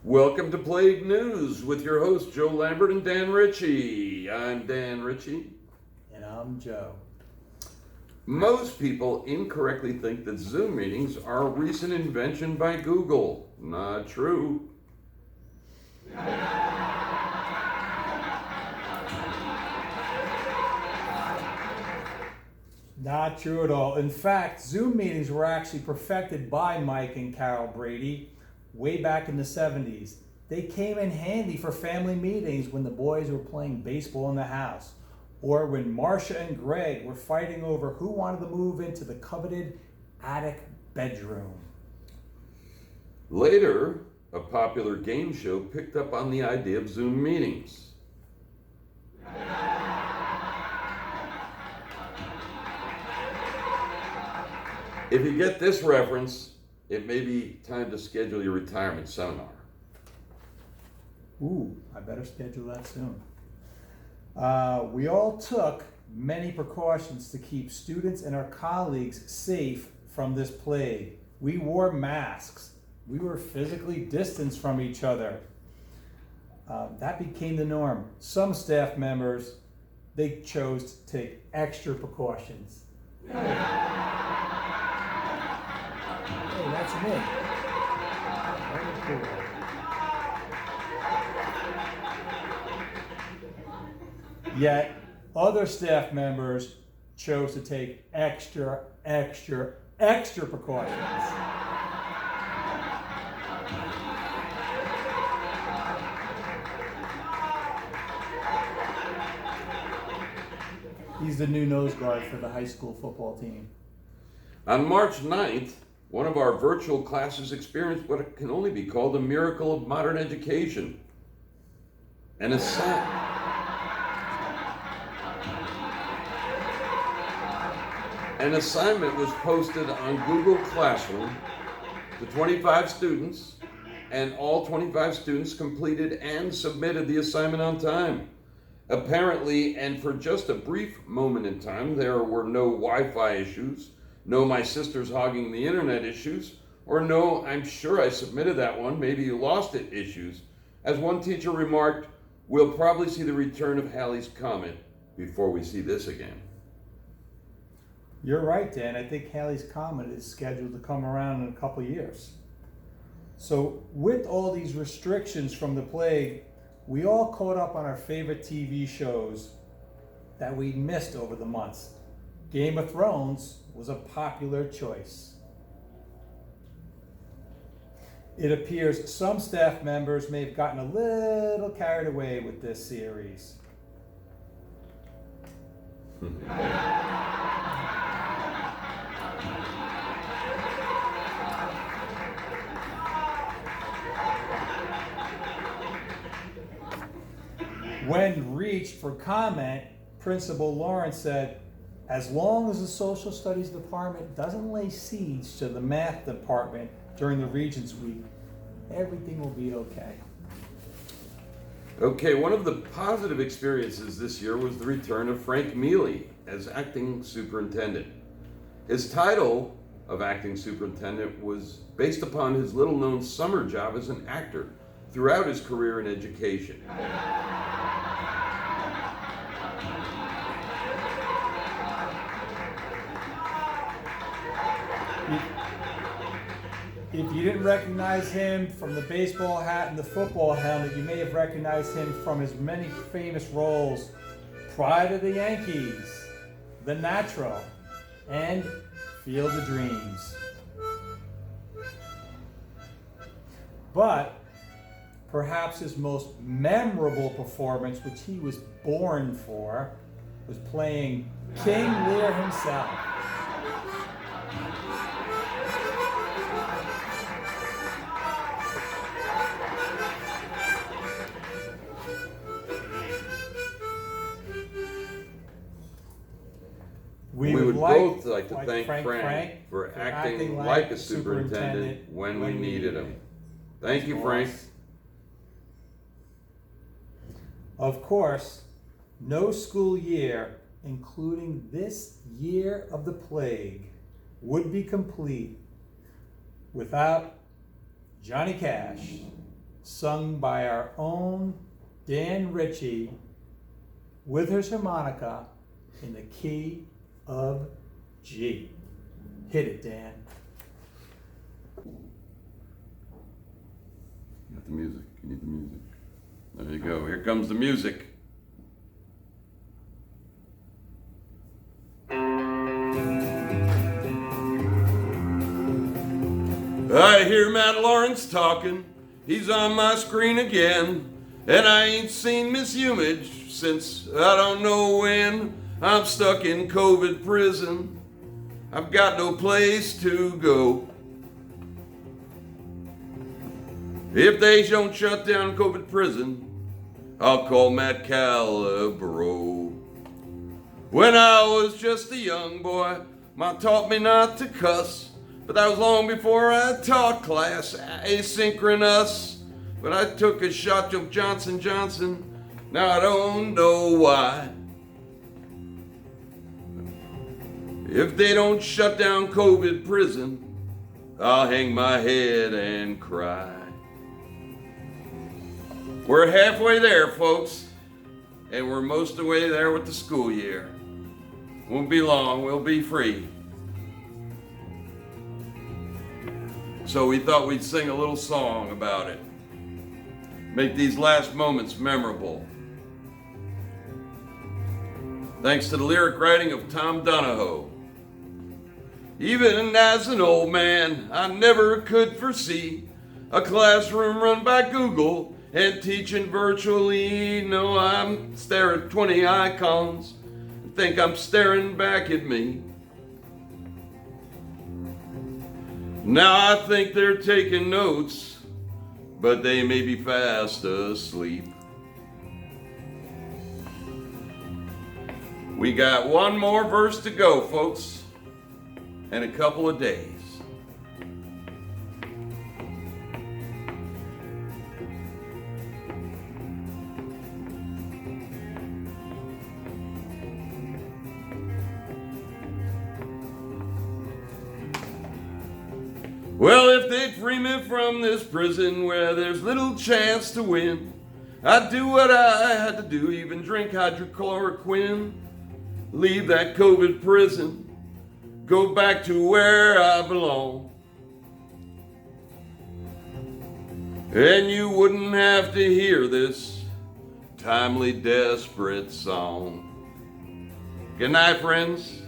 Welcome to Plague News with your hosts Joe Lambert and Dan Ritchie. I'm Dan Ritchie. And I'm Joe. Most people incorrectly think that Zoom meetings are a recent invention by Google. Not true. Not true at all. In fact, Zoom meetings were actually perfected by Mike and Carol Brady way back in the 70s. They came in handy for family meetings when the boys were playing baseball in the house, or when Marcia and Greg were fighting over who wanted to move into the coveted attic bedroom. Later, a popular game show picked up on the idea of Zoom meetings. If you get this reference, it may be time to schedule your retirement seminar. Ooh, I better schedule that soon. We all took many precautions to keep students and our colleagues safe from this plague. We wore masks. We were physically distanced from each other. That became the norm. Some staff members, they chose to take extra precautions. Hey, that's me. Very cool. Yet, other staff members chose to take extra precautions. He's the new nose guard for the high school football team. On March 9th, one of our virtual classes experienced what can only be called a miracle of modern education. An assignment was posted on Google Classroom to 25 students, and all 25 students completed and submitted the assignment on time. Apparently, and for just a brief moment in time, there were no Wi-Fi issues, no my sister's hogging the internet issues, or no I'm sure I submitted that one, maybe you lost it issues. As one teacher remarked, we'll probably see the return of Halley's Comet before we see this again. You're right, Dan. I think Halley's Comet is scheduled to come around in a couple of years. So with all these restrictions from the plague, we all caught up on our favorite TV shows that we missed over the months. Game of Thrones was a popular choice. It appears some staff members may have gotten a little carried away with this series. When reached for comment, Principal Lawrence said, as long as the social studies department doesn't lay siege to the math department during the Regents Week, everything will be okay. Okay, one of the positive experiences this year was the return of Frank Mealy as acting superintendent. His title of acting superintendent was based upon his little-known summer job as an actor throughout his career in education. If you didn't recognize him from the baseball hat and the football helmet, you may have recognized him from his many famous roles: Pride of the Yankees, The Natural, and Field of Dreams. But perhaps his most memorable performance, which he was born for, was playing King Lear himself. We would both like to thank Frank for acting like a superintendent when we needed him. Thank you, Frank. Of course, no school year, including this year of the plague, would be complete without Johnny Cash sung by our own Dan Ritchie with his harmonica in the key of G. Hit it, Dan. You got the music. You need the music. There you go. Here comes the music. I hear Matt Lawrence talking. He's on my screen again. And I ain't seen Miss Humage since I don't know when. I'm stuck in COVID prison. I've got no place to go. If they don't shut down COVID prison, I'll call Matt Calabro. When I was just a young boy, Ma taught me not to cuss, but that was long before I taught class asynchronous. But I took a shot of Johnson Johnson, now I don't know why. If they don't shut down COVID prison, I'll hang my head and cry. We're halfway there, folks, and we're most of the way there with the school year. Won't be long, we'll be free. So we thought we'd sing a little song about it. Make these last moments memorable. Thanks to the lyric writing of Tom Donahoe. Even as an old man, I never could foresee a classroom run by Google and teaching virtually. No, I'm staring at 20 icons and think I'm staring back at me. Now I think they're taking notes, but they may be fast asleep. We got one more verse to go, folks, and a couple of days. Well, if they'd free me from this prison where there's little chance to win, I'd do what I had to do, even drink hydrochloroquine, leave that COVID prison, go back to where I belong. And you wouldn't have to hear this timely, desperate song. Good night, friends.